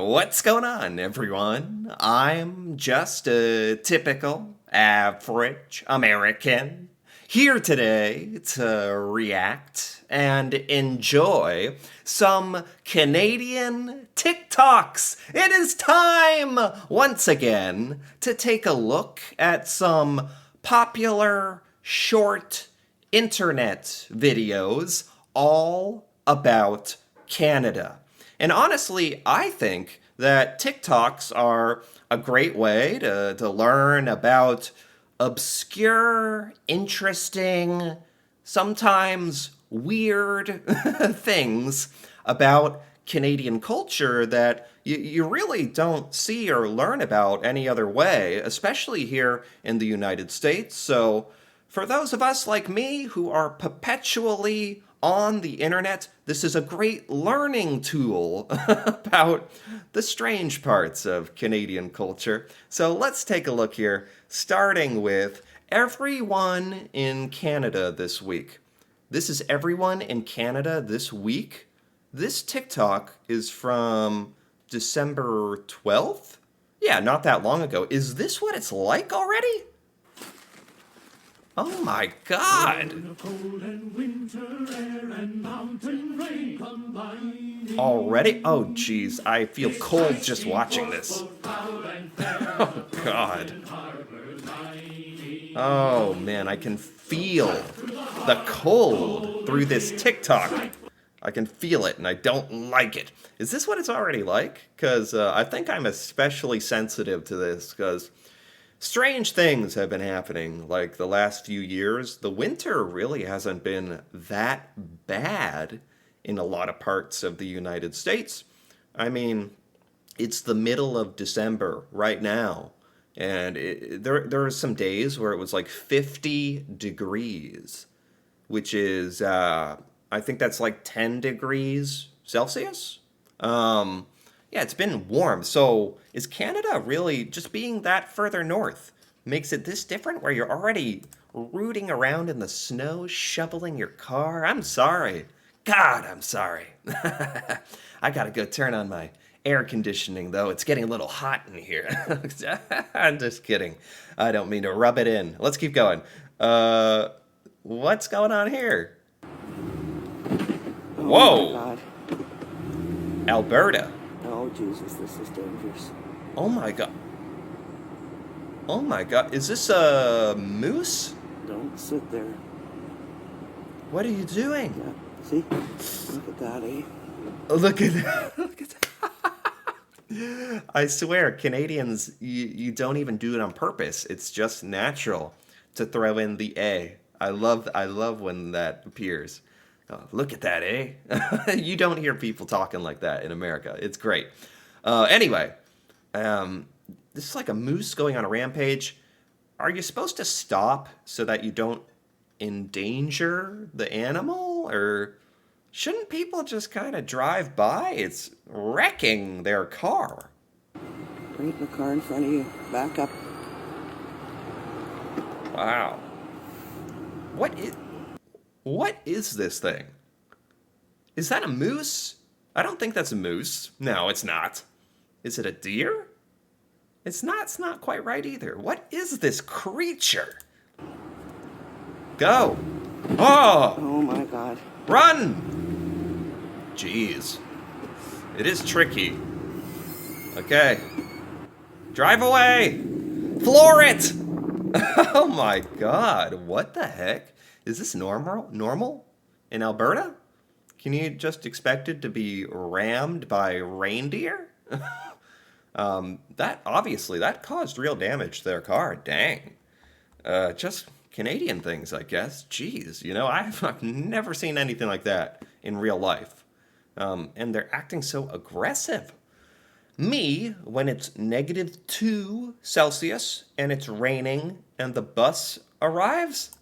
What's going on, everyone? I'm just a typical, average American here today to react and enjoy some Canadian TikToks. It is time once again to take a look at some popular short internet videos all about Canada. And honestly, I think that TikToks are a great way to learn about obscure, interesting, sometimes weird things about Canadian culture that you really don't see or learn about any other way, especially here in the United States. So, for those of us like me who are perpetually on the internet, this is a great learning tool about the strange parts of Canadian culture. So let's take a look here, starting with everyone in Canada this week. This is everyone in Canada this week. This TikTok is from December 12th? Yeah, not that long ago. Is this what it's like already? Oh my god! Already? Oh jeez, I feel cold just watching this. Oh god. Oh man, I can feel the cold through this TikTok. I can feel it and I don't like it. Is this what it's already like? Because I think I'm especially sensitive to this because strange things have been happening like the last few years. The winter really hasn't been that bad in a lot of parts of the United States. I mean, it's the middle of December right now, and there are some days where it was like 50 degrees, which is, I think that's like 10 degrees Celsius. Yeah, it's been warm. So is Canada really just being that further north makes it this different where you're already rooting around in the snow, shoveling your car? I'm sorry. God, I'm sorry. I gotta go turn on my air conditioning though. It's getting a little hot in here. I'm just kidding. I don't mean to rub it in. Let's keep going. What's going on here? Oh my Whoa, God. Alberta. Oh Jesus, this is dangerous. Oh my god. Oh my god. Is this a moose? Don't sit there. What are you doing? Yeah. See? Look at that, eh? Look at that. Look at that. I swear, Canadians, you don't even do it on purpose. It's just natural to throw in the A. I love when that appears. Oh, look at that, eh? You don't hear people talking like that in America. It's great. Anyway, um, this is like a moose going on a rampage. Are you supposed to stop so that you don't endanger the animal? Or shouldn't people just kind of drive by? It's wrecking their car. Right in the car in front of you. Back up. Wow. What is what is this thing? Is that a moose? I don't think that's a moose. No, it's not. Is it a deer? It's not quite right either. What is this creature? Go. Oh, Oh my God. run. Jeez. It is tricky. Okay. Drive away. Floor it. Oh my god. What the heck? Is this normal in Alberta? Can you just expect it to be rammed by reindeer? That obviously that caused real damage to their car. Dang. Just Canadian things, I guess. Jeez, I've never seen anything like that in real life. And they're acting so aggressive. Me, when it's -2 Celsius and it's raining and the bus arrives.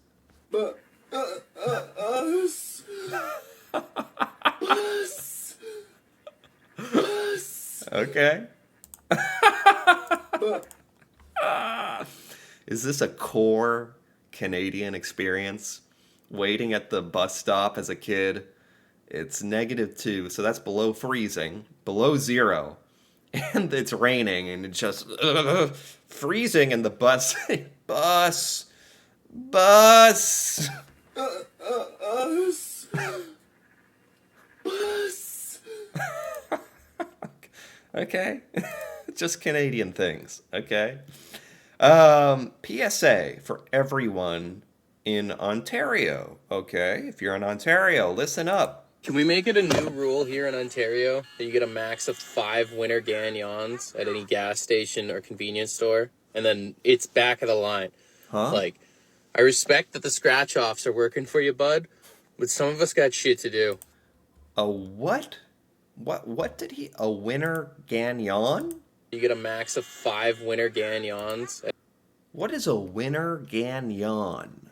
But us. Us. Us. Okay. But Is this a core Canadian experience? Waiting at the bus stop as a kid. It's -2, so that's below freezing, below zero. and it's raining, and it's just freezing, and the bus, bus, bus. Us. Bus. Okay, just Canadian things. Okay. PSA for everyone in Ontario. Okay, if you're in Ontario, listen up. Can we make it a new rule here in Ontario that you get a max of 5 winter gagnons at any gas station or convenience store, and then it's back of the line? Huh? Like, I respect that the scratch-offs are working for you, bud, but some of us got shit to do. A what? What did he? A winter gagnon? You get a max of 5 winter gagnons. What is a winter gagnon?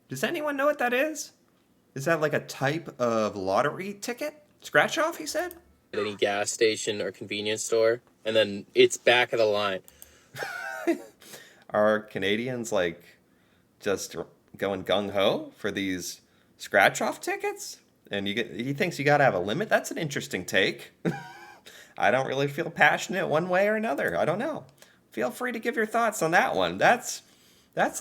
Does anyone know what that is? Is that like a type of lottery ticket? Scratch off, he said? At any gas station or convenience store, and then it's back of the line. Are Canadians like just going gung ho for these scratch off tickets? And he thinks you gotta have a limit? That's an interesting take. I don't really feel passionate one way or another. I don't know. Feel free to give your thoughts on that one. That's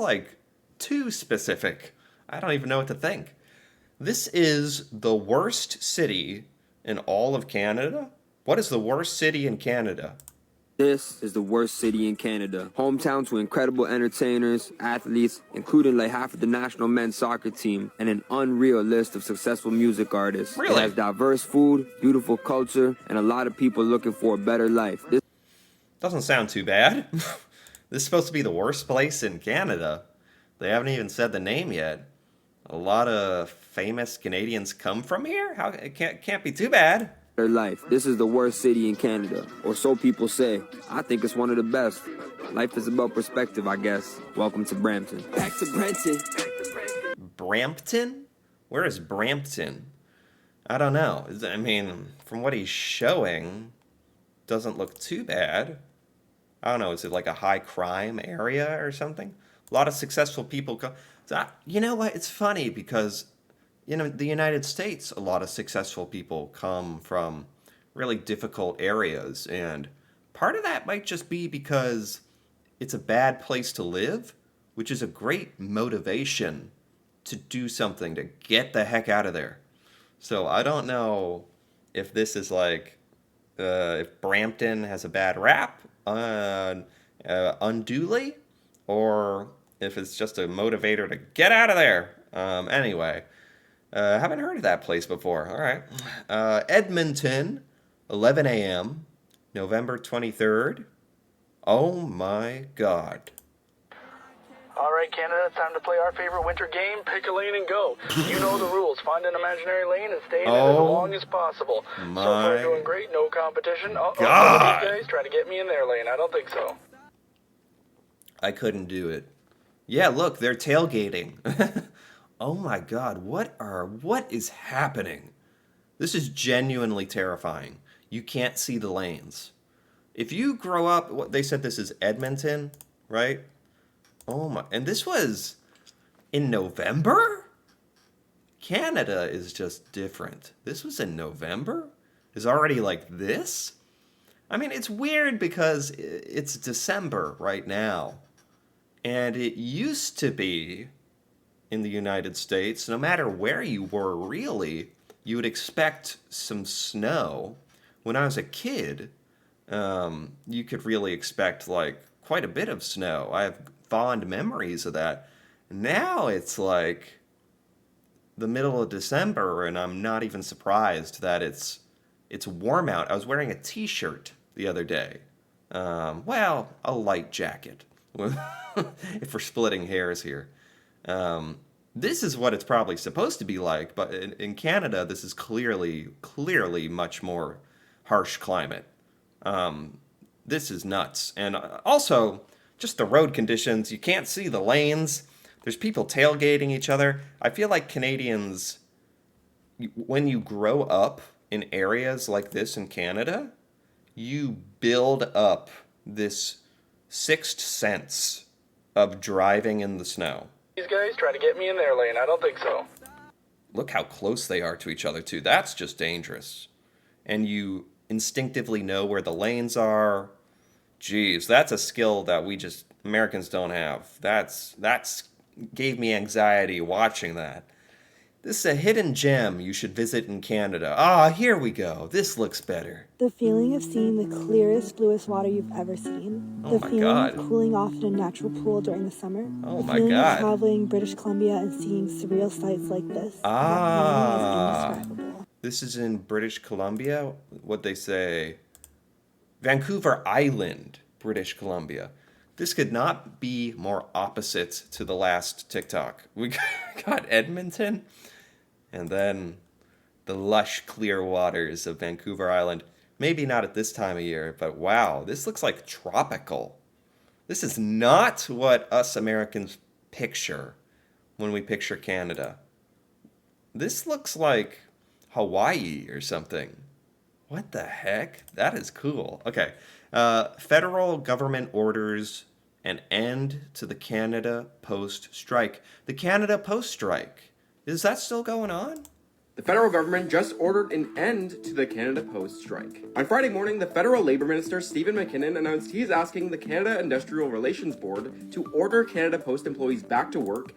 like too specific. I don't even know what to think. This is the worst city in all of Canada? What is the worst city in Canada? This is the worst city in Canada. Hometown to incredible entertainers, athletes, including like half of the national men's soccer team, and an unreal list of successful music artists. Really? It has diverse food, beautiful culture, and a lot of people looking for a better life. This Doesn't sound too bad. This is supposed to be the worst place in Canada. They haven't even said the name yet. A lot of famous Canadians come from here? How it can't be too bad. better life. This is the worst city in Canada, or so people say. I think it's one of the best. Life is about perspective, I guess. Welcome to Brampton. Back to Brampton. Brampton? Where is Brampton? I don't know. I mean, from what he's showing, doesn't look too bad. I don't know. Is it like a high crime area or something? A lot of successful people come. You know what? It's funny because, the United States, a lot of successful people come from really difficult areas. And part of that might just be because it's a bad place to live, which is a great motivation to do something, to get the heck out of there. So I don't know if this is like, if Brampton has a bad rap unduly, or if it's just a motivator to get out of there. Anyway, haven't heard of that place before. All right. Edmonton, 11 a.m., November 23rd. Oh my God. All right, Canada, it's time to play our favorite winter game, pick a lane and go. You know the rules. Find an imaginary lane and stay in it as long as possible. So far, doing great, no competition. God. These guys trying to get me in their lane. I don't think so. I couldn't do it. Yeah, look, they're tailgating. Oh my God, what is happening? This is genuinely terrifying. You can't see the lanes. If you grow up, they said this is Edmonton, right? Oh my, and this was in November? Canada is just different. This was in November? Is already like this? I mean, it's weird because it's December right now. And it used to be in the United States, no matter where you were really, you would expect some snow. When I was a kid, you could really expect like quite a bit of snow. I have fond memories of that. Now it's like the middle of December, and I'm not even surprised that it's warm out. I was wearing a t-shirt the other day. Well, a light jacket. If we're splitting hairs here. This is what it's probably supposed to be like, but in Canada, this is clearly much more harsh climate. This is nuts. And also, just the road conditions. You can't see the lanes. There's people tailgating each other. I feel like Canadians, when you grow up in areas like this in Canada, you build up this sixth sense of driving in the snow. These guys trying to get me in their lane. I don't think so. Look how close they are to each other, too. That's just dangerous. And you instinctively know where the lanes are. Jeez, that's a skill that we just Americans don't have. That's gave me anxiety watching that. This is a hidden gem you should visit in Canada. Ah, here we go. This looks better. The feeling of seeing the clearest, bluest water you've ever seen. Oh The my feeling God. of cooling off in a natural pool during the summer. Oh The my feeling God. of traveling British Columbia and seeing surreal sights like this. Ah. That feeling is indescribable. This is in British Columbia. What they say? Vancouver Island, British Columbia. This could not be more opposite to the last TikTok. We got Edmonton, and then the lush, clear waters of Vancouver Island. Maybe not at this time of year, but wow, this looks like tropical. This is not what us Americans picture when we picture Canada. This looks like Hawaii or something. What the heck? That is cool. Okay. Federal government orders an end to the Canada Post strike. The Canada Post strike. Is that still going on? The federal government just ordered an end to the Canada Post strike. On Friday morning, the federal labor minister Stephen McKinnon announced he is asking the Canada Industrial Relations Board to order Canada Post employees back to work.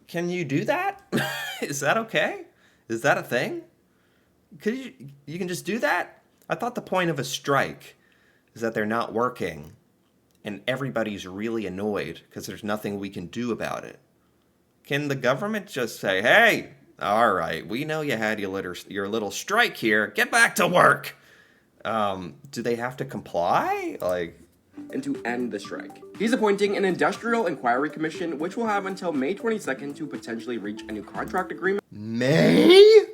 Can you do that? Is that okay? Is that a thing? Could you can just do that? I thought the point of a strike is that they're not working and everybody's really annoyed because there's nothing we can do about it. Can the government just say, "Hey, all right, we know you had your little strike here. Get back to work." Do they have to comply? And to end the strike. He's appointing an industrial inquiry commission, which will have until May 22nd to potentially reach a new contract agreement. May?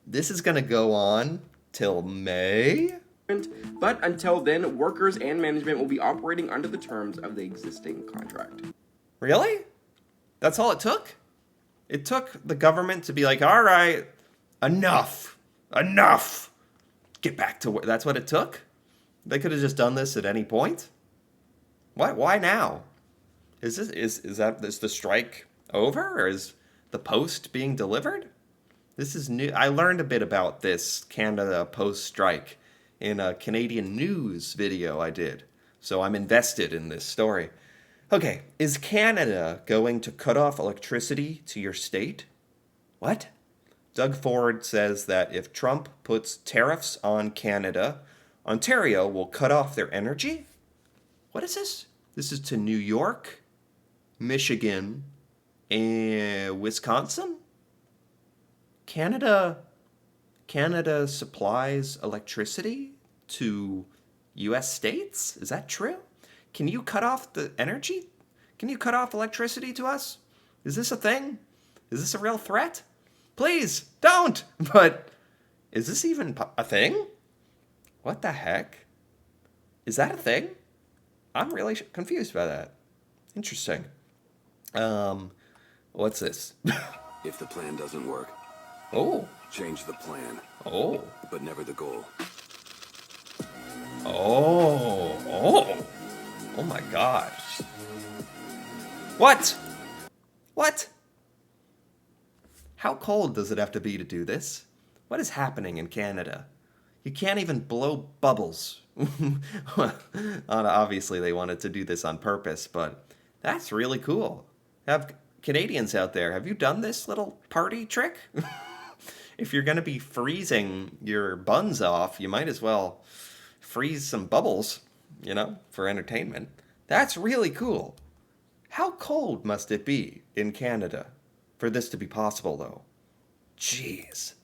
This is going to go on till May? But until then, workers and management will be operating under the terms of the existing contract. Really? That's all it took? It took the government to be like, all right, enough. Get back to work. That's what it took? They could have just done this at any point? Why now? Is the strike over, or is the post being delivered? This is new. I learned a bit about this Canada Post strike in a Canadian news video I did, so I'm invested in this story. Okay, is Canada going to cut off electricity to your state? What? Doug Ford says that if Trump puts tariffs on Canada, Ontario will cut off their energy? What is this? This is to New York, Michigan, and Wisconsin? Canada supplies electricity to U.S. states? Is that true? Can you cut off the energy? Can you cut off electricity to us? Is this a thing? Is this a real threat? Please, don't! But is this even a thing? What the heck? Is that a thing? I'm really confused by that. Interesting. What's this? If the plan doesn't work, Oh. change the plan, Oh. but never the goal. Oh my gosh. What? How cold does it have to be to do this? What is happening in Canada? You can't even blow bubbles. Obviously, they wanted to do this on purpose, but that's really cool. Have Canadians out there, have you done this little party trick? If you're going to be freezing your buns off, you might as well freeze some bubbles, for entertainment. That's really cool. How cold must it be in Canada for this to be possible, though? Jeez.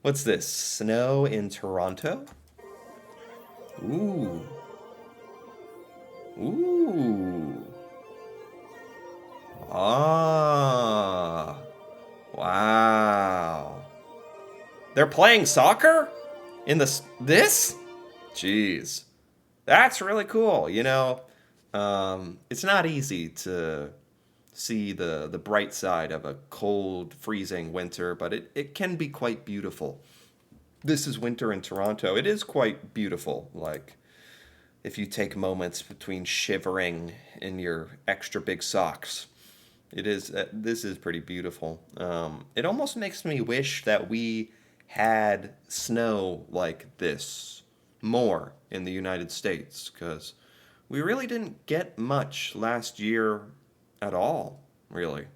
What's this? Snow in Toronto? Ooh. Ah. Wow. They're playing soccer? In this? Jeez. That's really cool. It's not easy to see the bright side of a cold, freezing winter, but it can be quite beautiful. This is winter in Toronto. It is quite beautiful. Like, if you take moments between shivering in your extra big socks. This is pretty beautiful. It almost makes me wish that we had snow like this more in the United States, because we really didn't get much last year at all, really.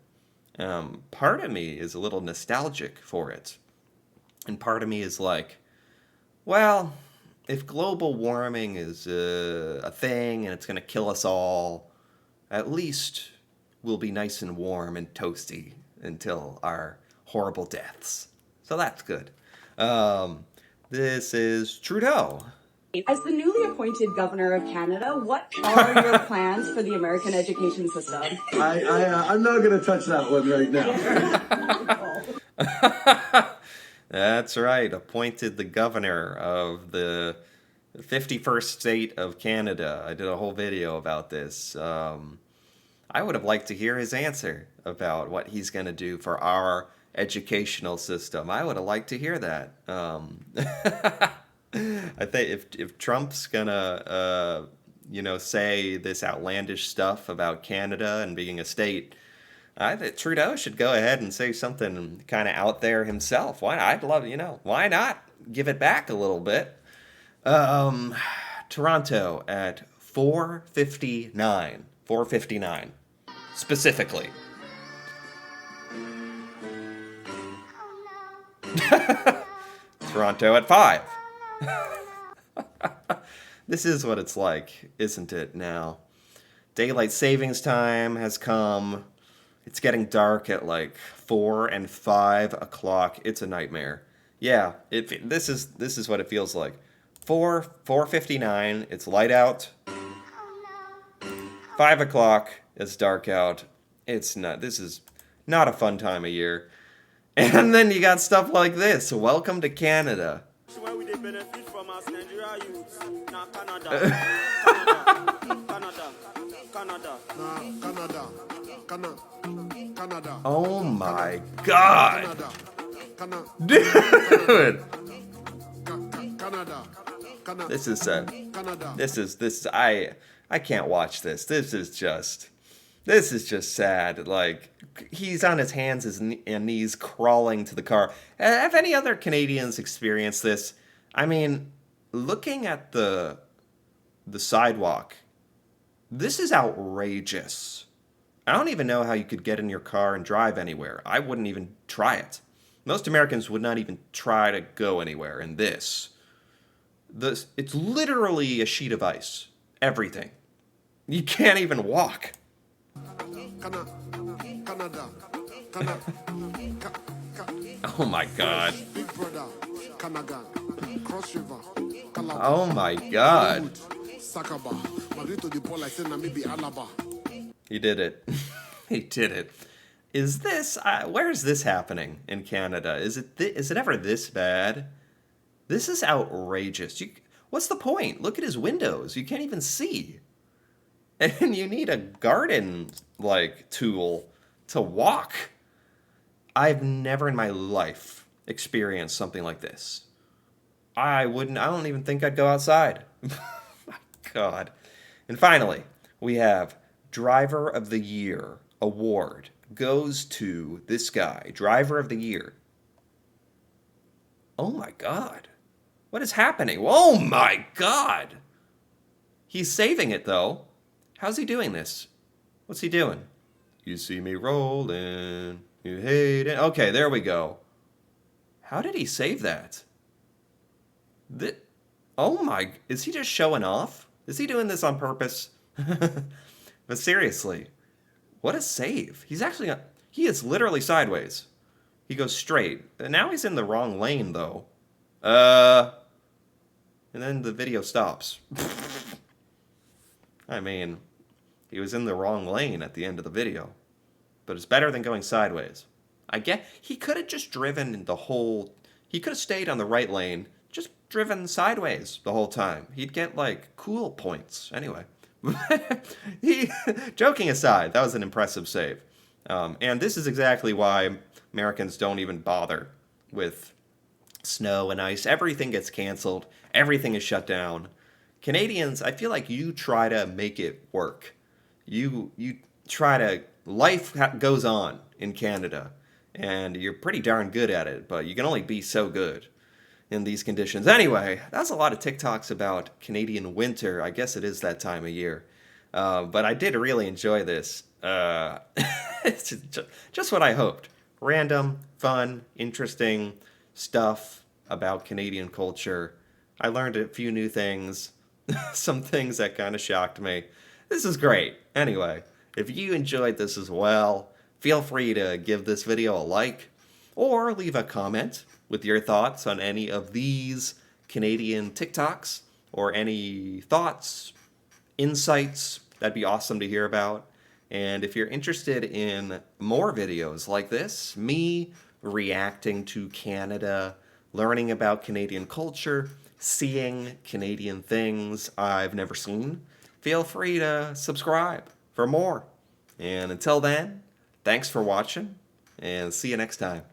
Part of me is a little nostalgic for it. And part of me is like, well, if global warming is a thing and it's going to kill us all, at least we'll be nice and warm and toasty until our horrible deaths. So that's good. This is Trudeau. As the newly appointed governor of Canada, what are your plans for the American education system? I'm not going to touch that one right now. That's right, appointed the governor of the 51st state of Canada. I did a whole video about this. I would have liked to hear his answer about what he's going to do for our educational system. I would have liked to hear that. I think if Trump's gonna, say this outlandish stuff about Canada and being a state, I think Trudeau should go ahead and say something kind of out there himself. Why not give it back a little bit? Toronto at 4:59 specifically. Toronto at 5. This is what it's like, isn't it, now? Daylight savings time has come. It's getting dark at like 4 and 5 o'clock. It's a nightmare. Yeah, this is what it feels like. 4:59, it's light out. 5 o'clock, it's dark out. This is not a fun time of year. And then you got stuff like this. Welcome to Canada. Oh my God. Dude. I can't watch this. This is just sad. Like, he's on his hands and knees crawling to the car. Have any other Canadians experienced this? I mean, looking at the sidewalk, this is outrageous. I don't even know how you could get in your car and drive anywhere. I wouldn't even try it. Most Americans would not even try to go anywhere in this. It's literally a sheet of ice. Everything. You can't even walk. Oh my God. Oh my God. He did it. He did it. Is this, where is this happening in Canada? Is it ever this bad? This is outrageous. What's the point? Look at his windows. You can't even see. And you need a garden, tool to walk. I've never in my life experienced something like this. I don't even think I'd go outside. My God. And finally, we have Driver of the Year award goes to this guy, Driver of the Year. Oh my God. What is happening? Oh my God. He's saving it though. How's he doing this? What's he doing? You see me rolling, you hate it. Okay, there we go. How did he save that? Is he just showing off? Is he doing this on purpose? But seriously, what a save. He is literally sideways. He goes straight. Now he's in the wrong lane though. And then the video stops. I mean, he was in the wrong lane at the end of the video. But it's better than going sideways. I get he could have just driven he could have stayed on the right lane, just driven sideways the whole time. He'd get cool points. Anyway. Joking aside, that was an impressive save. And this is exactly why Americans don't even bother with snow and ice. Everything gets canceled. Everything is shut down. Canadians, I feel like you try to make it work. You try to... Life goes on in Canada. and you're pretty darn good at it, but you can only be so good in these conditions. Anyway, that's a lot of TikToks about Canadian winter. I guess it is that time of year. But I did really enjoy this. It's just what I hoped. Random, fun, interesting stuff about Canadian culture. I learned a few new things. Some things that kind of shocked me. This is great. Anyway, if you enjoyed this as well, feel free to give this video a like or leave a comment with your thoughts on any of these Canadian TikToks or any thoughts, insights. That'd be awesome to hear about. And if you're interested in more videos like this, me reacting to Canada, learning about Canadian culture, seeing Canadian things I've never seen, feel free to subscribe for more. And until then, thanks for watching, and see you next time.